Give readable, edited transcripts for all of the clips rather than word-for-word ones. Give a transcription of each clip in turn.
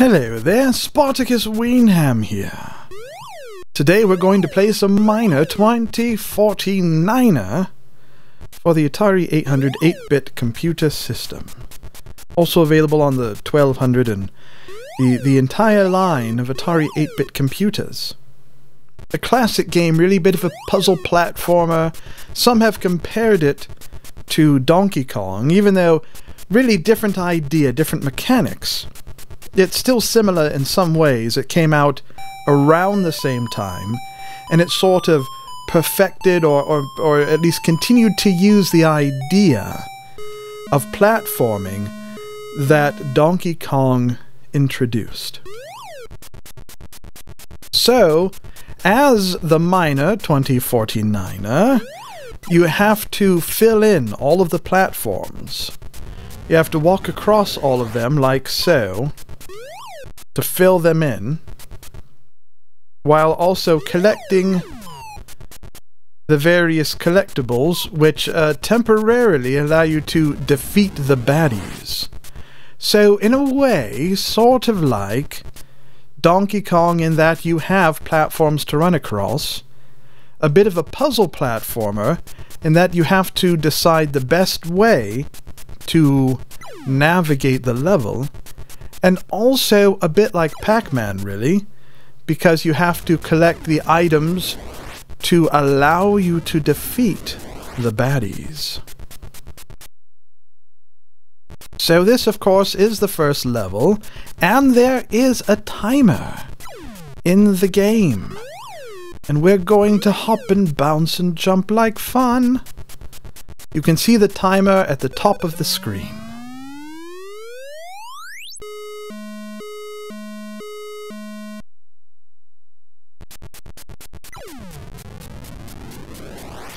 Hello there, Spartacus Wienham here. Today we're going to play some Miner 2049er for the Atari 800 8-bit computer system. Also available on the 1200 and the entire line of Atari 8-bit computers. A classic game, really, bit of a puzzle platformer. Some have compared it to Donkey Kong, even though really different idea, different mechanics. It's still similar in some ways. It came out around the same time, and it sort of perfected or at least continued to use the idea of platforming that Donkey Kong introduced. So, as the Miner 2049er, you have to fill in all of the platforms. You have to walk across all of them like so, to fill them in, while also collecting the various collectibles which temporarily allow you to defeat the baddies. So in a way, sort of like Donkey Kong in that you have platforms to run across, a bit of a puzzle platformer in that you have to decide the best way to navigate the level, and also a bit like Pac-Man, really, because you have to collect the items to allow you to defeat the baddies. So this, of course, is the first level, and there is a timer in the game. And we're going to hop and bounce and jump like fun. You can see the timer at the top of the screen.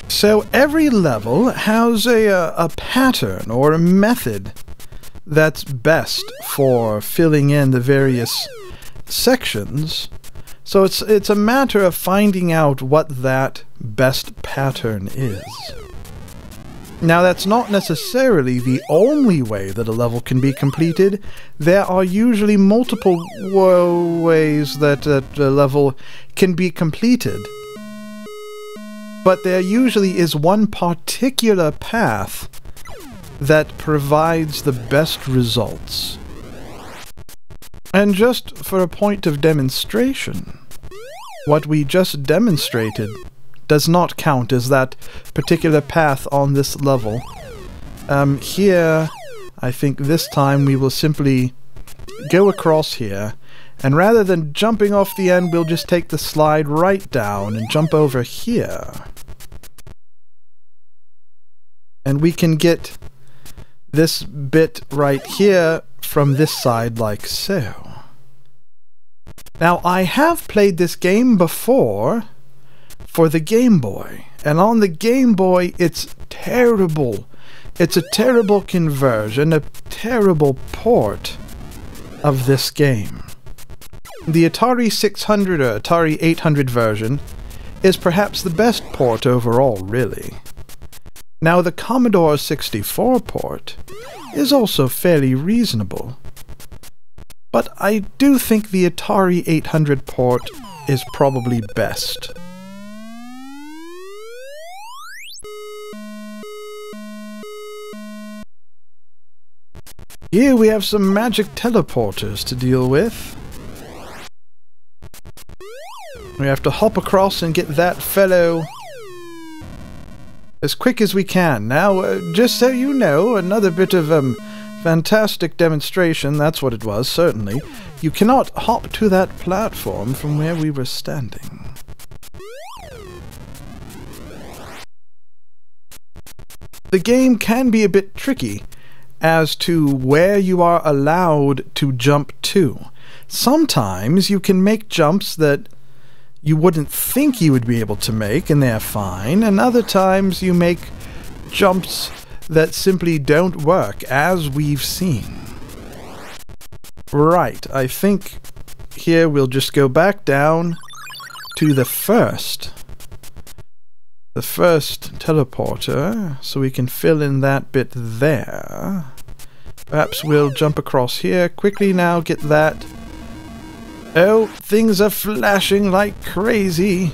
So every level has a pattern or a method that's best for filling in the various sections. So it's a matter of finding out what that best pattern is. Now that's not necessarily the only way that a level can be completed. There are usually multiple ways that a level can be completed. But there usually is one particular path that provides the best results. And just for a point of demonstration, what we just demonstrated does not count as that particular path on this level. Here, I think this time we will simply go across here, and rather than jumping off the end, we'll just take the slide right down and jump over here. And we can get this bit right here from this side like so. Now, I have played this game before for the Game Boy, and on the Game Boy it's terrible. It's a terrible conversion, a terrible port of this game. The Atari 600 or Atari 800 version is perhaps the best port overall, really. Now, the Commodore 64 port is also fairly reasonable, but I do think the Atari 800 port is probably best. Here we have some magic teleporters to deal with. We have to hop across and get that fellow as quick as we can. Now, just so you know, another bit of fantastic demonstration, that's what it was, certainly. You cannot hop to that platform from where we were standing. The game can be a bit tricky as to where you are allowed to jump to. Sometimes you can make jumps that you wouldn't think you would be able to make, and they're fine, and other times you make jumps that simply don't work, as we've seen. Right, I think here we'll just go back down to the first teleporter, so we can fill in that bit there. Perhaps we'll jump across here quickly now, get that Oh, things are flashing like crazy.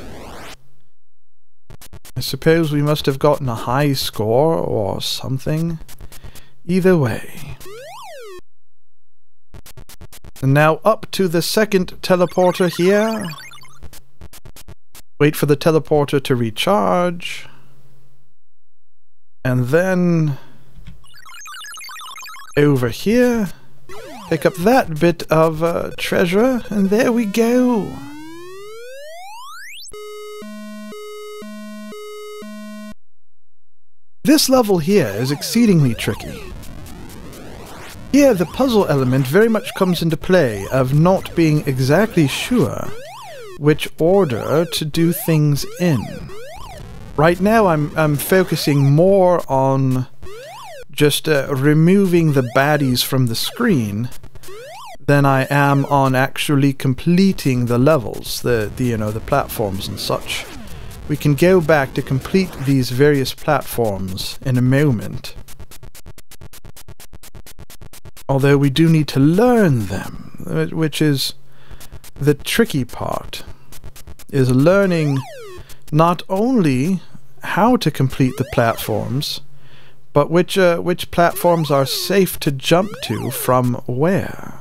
I suppose we must have gotten a high score or something. Either way. And now up to the second teleporter here. Wait for the teleporter to recharge. And then over here. Pick up that bit of treasure, and there we go. This level here is exceedingly tricky. Here, the puzzle element very much comes into play of not being exactly sure which order to do things in. Right now, I'm focusing more on just removing the baddies from the screen than I am on actually completing the levels, the platforms and such. We can go back to complete these various platforms in a moment. Although we do need to learn them, which is the tricky part, is learning not only how to complete the platforms, but which platforms are safe to jump to from where.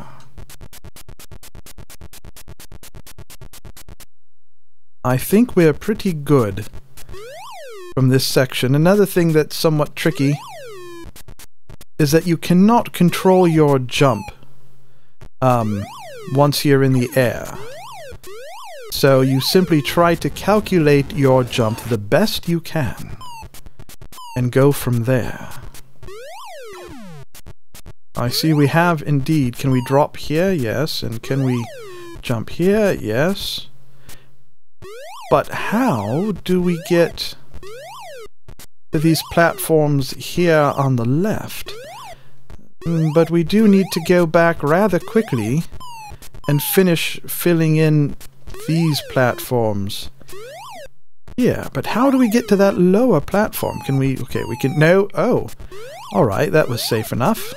I think we're pretty good from this section. Another thing that's somewhat tricky is that you cannot control your jump once you're in the air. So you simply try to calculate your jump the best you can and go from there. I see we have indeed. Can we drop here? Yes. And can we jump here? Yes. But how do we get to these platforms here on the left? But we do need to go back rather quickly and finish filling in these platforms. Yeah, but how do we get to that lower platform? Can we... Okay, we can... No. Oh. Alright, that was safe enough.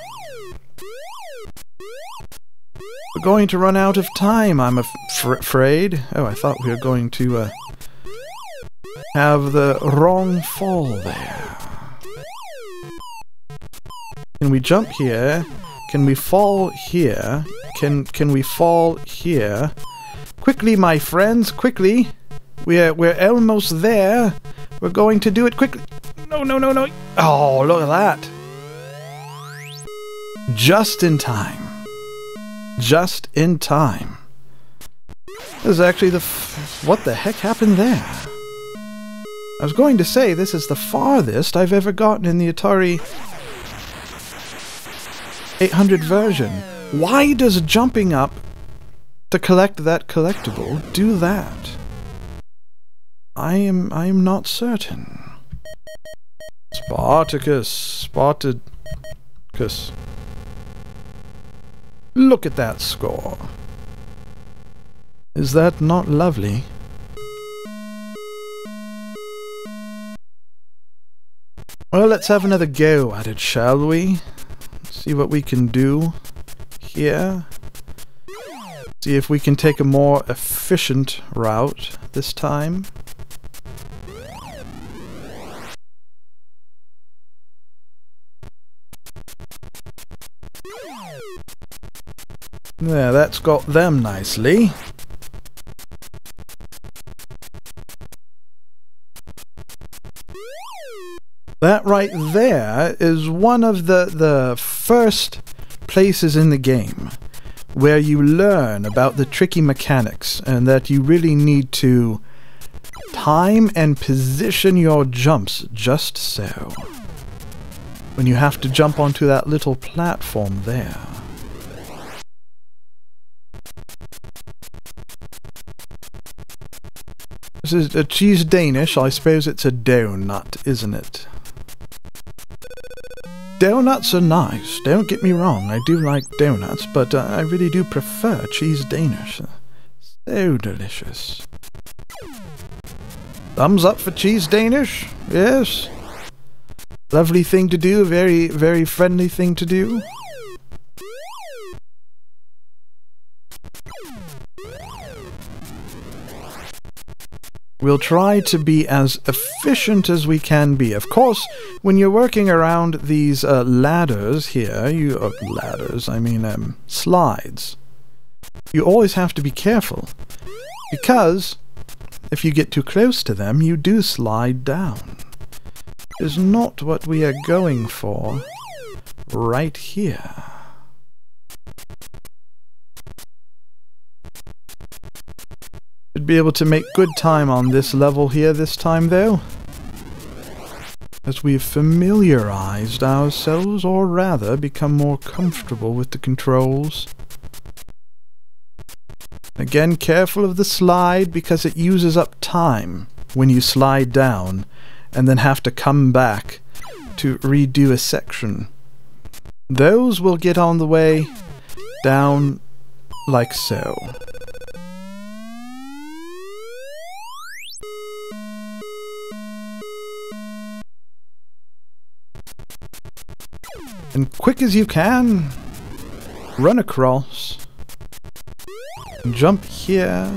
We're going to run out of time, I'm afraid. Oh, I thought we were going to have the wrong fall there. Can we jump here? Can we fall here? Can we fall here? Quickly, my friends, quickly! We're almost there. We're going to do it quickly. No, no, no, no. Oh, look at that. Just in time. Just in time. This is actually the... What the heck happened there? I was going to say this is the farthest I've ever gotten in the Atari 800 version. Why does jumping up to collect that collectible do that? I am not certain. Spartacus. Look at that score. Is that not lovely? Well, let's have another go at it, shall we? See what we can do here. See if we can take a more efficient route this time. There, that's got them nicely. That right there is one of the first places in the game where you learn about the tricky mechanics and that you really need to time and position your jumps just so. When you have to jump onto that little platform there. This is a cheese Danish. I suppose it's a donut, isn't it? Donuts are nice, don't get me wrong, I do like donuts, but I really do prefer cheese Danish. So delicious. Thumbs up for cheese Danish? Yes. Lovely thing to do, very, very friendly thing to do. We'll try to be as efficient as we can be. Of course, when you're working around these ladders here, slides, you always have to be careful, because if you get too close to them, you do slide down. Is not what we are going for right here. Should be able to make good time on this level here this time, though, as we've familiarized ourselves, or rather become more comfortable with the controls. Again, careful of the slide, because it uses up time when you slide down and then have to come back to redo a section. Those will get on the way down like so. And quick as you can, run across, jump here.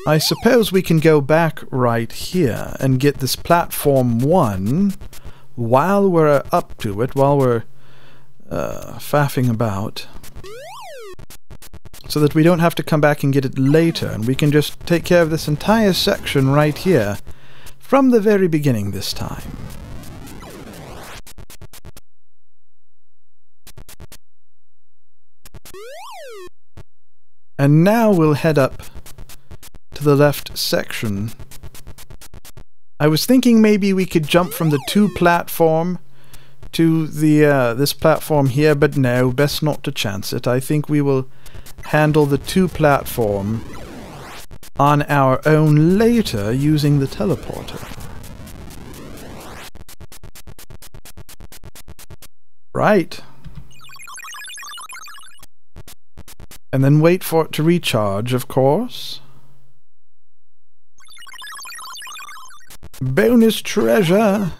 I suppose we can go back right here and get this platform 1 while we're up to it, while we're faffing about, so that we don't have to come back and get it later, and we can just take care of this entire section right here from the very beginning this time. And now we'll head up to the left section. I was thinking maybe we could jump from the 2 platform to the this platform here, but no, best not to chance it. I think we will handle the 2 platform on our own later using the teleporter. Right. And then wait for it to recharge, of course. Bonus treasure!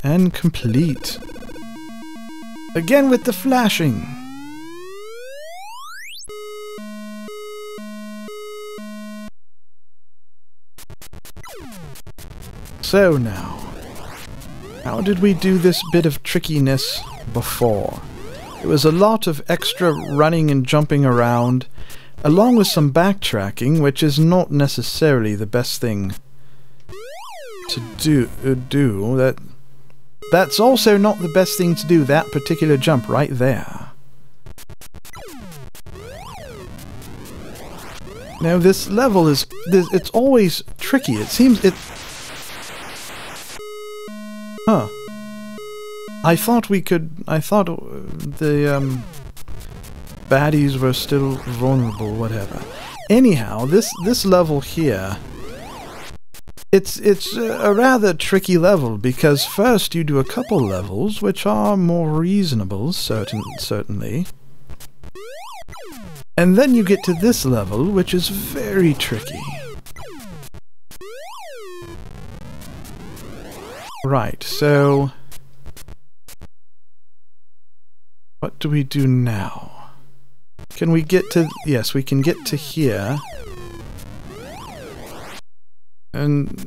And complete. Again with the flashing. So now, how did we do this bit of trickiness before? It was a lot of extra running and jumping around, along with some backtracking, which is not necessarily the best thing to do. That's also not the best thing to do, that particular jump right there. Now this level is, it's always tricky. It seems it... Huh. I thought the baddies were still vulnerable, whatever. Anyhow, this level here, it's a rather tricky level, because first you do a couple levels which are more reasonable, certainly. And then you get to this level, which is very tricky. Right, so what do we do now? Can we get to... Yes, we can get to here. And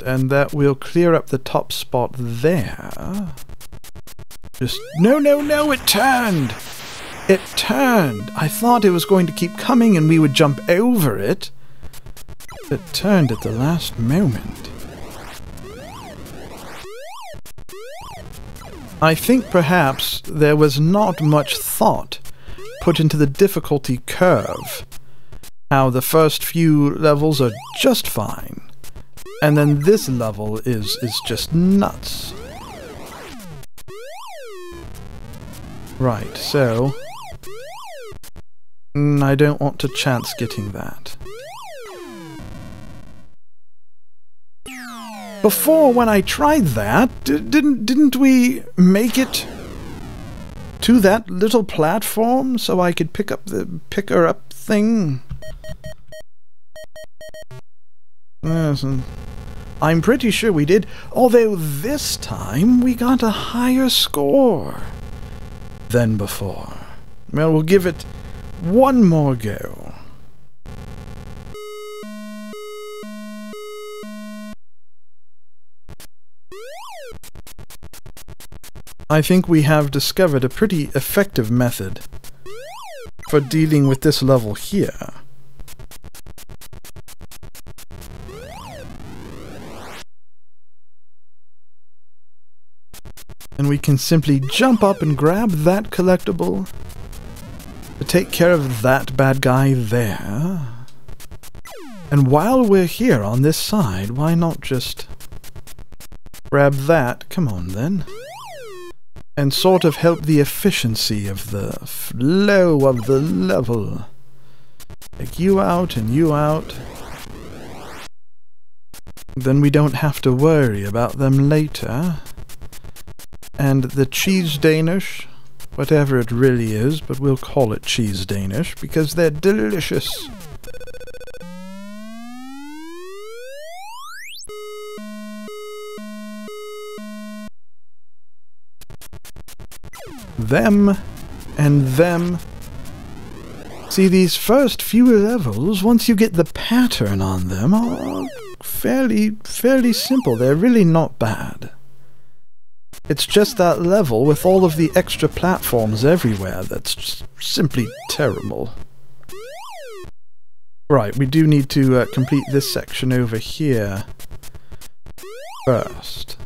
that will clear up the top spot there. Just... No, it turned! It turned! I thought it was going to keep coming and we would jump over it. It turned at the last moment. I think perhaps there was not much thought put into the difficulty curve. How the first few levels are just fine, and then this level is just nuts. Right, so... I don't want to chance getting that. Before, when I tried that, didn't we make it to that little platform so I could pick up the picker-up thing? Yes, I'm pretty sure we did, although this time we got a higher score than before. Well, we'll give it one more go. I think we have discovered a pretty effective method for dealing with this level here. And we can simply jump up and grab that collectible to take care of that bad guy there. And while we're here on this side, why not just grab that, come on then, and sort of help the efficiency of the flow of the level. Take you out and you out. Then we don't have to worry about them later. And the cheese Danish, whatever it really is, but we'll call it cheese Danish because they're delicious. Them and them. See, these first few levels, once you get the pattern on them, are fairly simple. They're really not bad. It's just that level with all of the extra platforms everywhere that's just simply terrible. Right, we do need to complete this section over here first.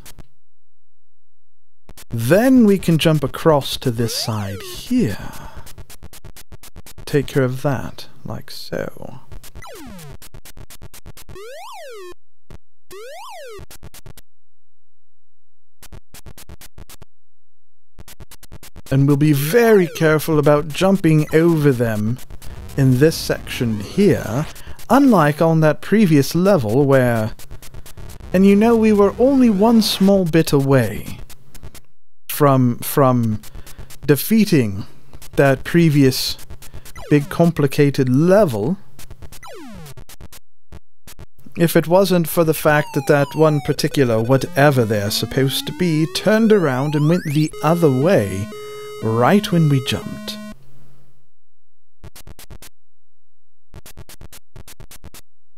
Then we can jump across to this side here. Take care of that, like so. And we'll be very careful about jumping over them in this section here, unlike on that previous level where... And you know, we were only one small bit away from defeating that previous big complicated level if it wasn't for the fact that that one particular whatever they're supposed to be turned around and went the other way right when we jumped.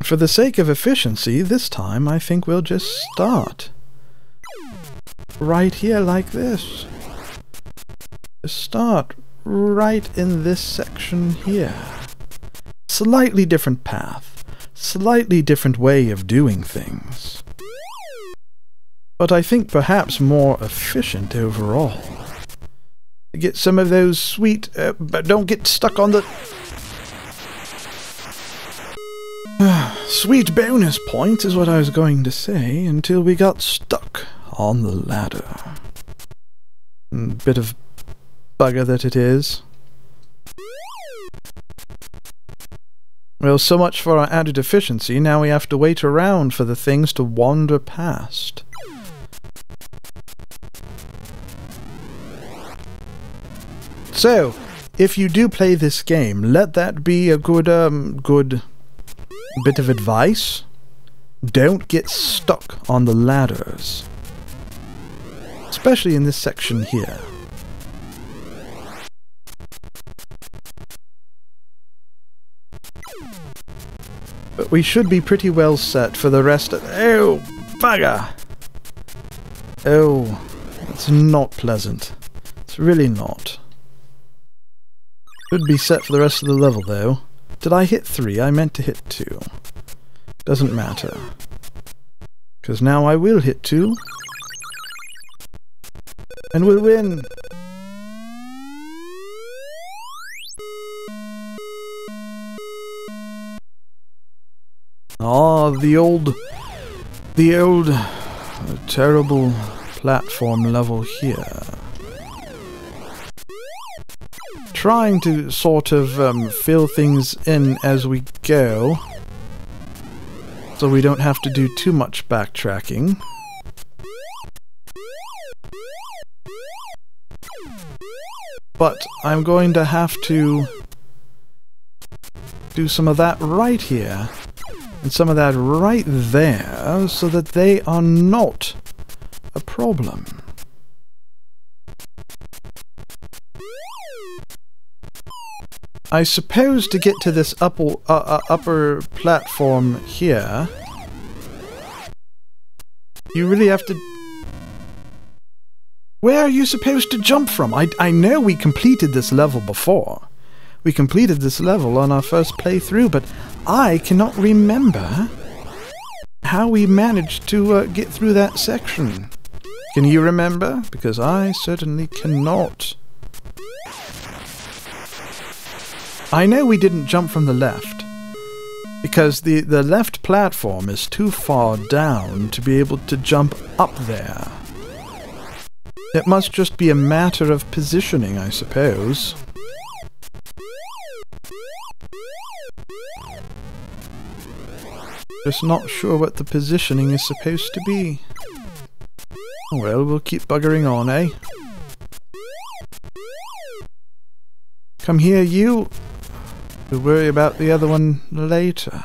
For the sake of efficiency, this time I think we'll just start right here like this. Just start right in this section here. Slightly different path, slightly different way of doing things, but I think perhaps more efficient overall. To get some of those sweet, but don't get stuck on the sweet bonus points is what I was going to say, until we got stuck on the ladder. Bit of bugger that it is. Well, so much for our added efficiency. Now we have to wait around for the things to wander past. So, if you do play this game, let that be a good bit of advice. Don't get stuck on the ladders. Especially in this section here. But we should be pretty well set for the rest of... Oh, bugger! Oh, that's not pleasant. It's really not. Should be set for the rest of the level, though. Did I hit 3? I meant to hit 2. Doesn't matter. Because now I will hit 2. And we'll win! Ah, the old terrible platform level here. Trying to sort of fill things in as we go, so we don't have to do too much backtracking. But I'm going to have to do some of that right here, and some of that right there, so that they are not a problem. I suppose to get to this upper platform here, you really have to... Where are you supposed to jump from? I know we completed this level before. We completed this level on our first playthrough, but I cannot remember how we managed to get through that section. Can you remember? Because I certainly cannot. I know we didn't jump from the left, because the left platform is too far down to be able to jump up there. It must just be a matter of positioning, I suppose. Just not sure what the positioning is supposed to be. Well, we'll keep buggering on, eh? Come here, you. We'll worry about the other one later.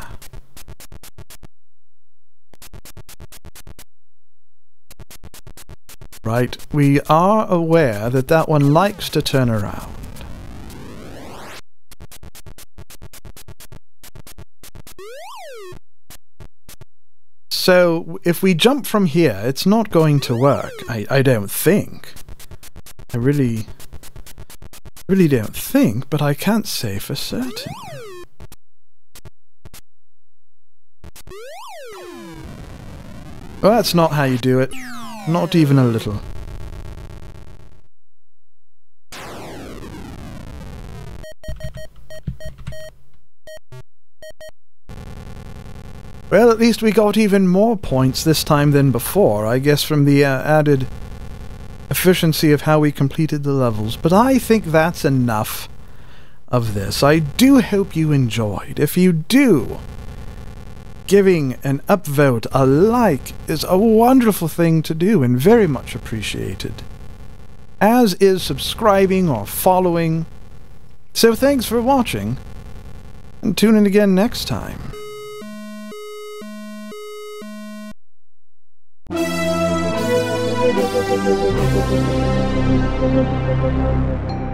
Right, we are aware that that one likes to turn around. So, if we jump from here, it's not going to work, I don't think. I really don't think, but I can't say for certain. Well, that's not how you do it. Not even a little. Well, at least we got even more points this time than before, I guess from the added efficiency of how we completed the levels. But I think that's enough of this. I do hope you enjoyed. If you do, giving an upvote, a like, is a wonderful thing to do and very much appreciated. As is subscribing or following. So thanks for watching, and tune in again next time. Thank you.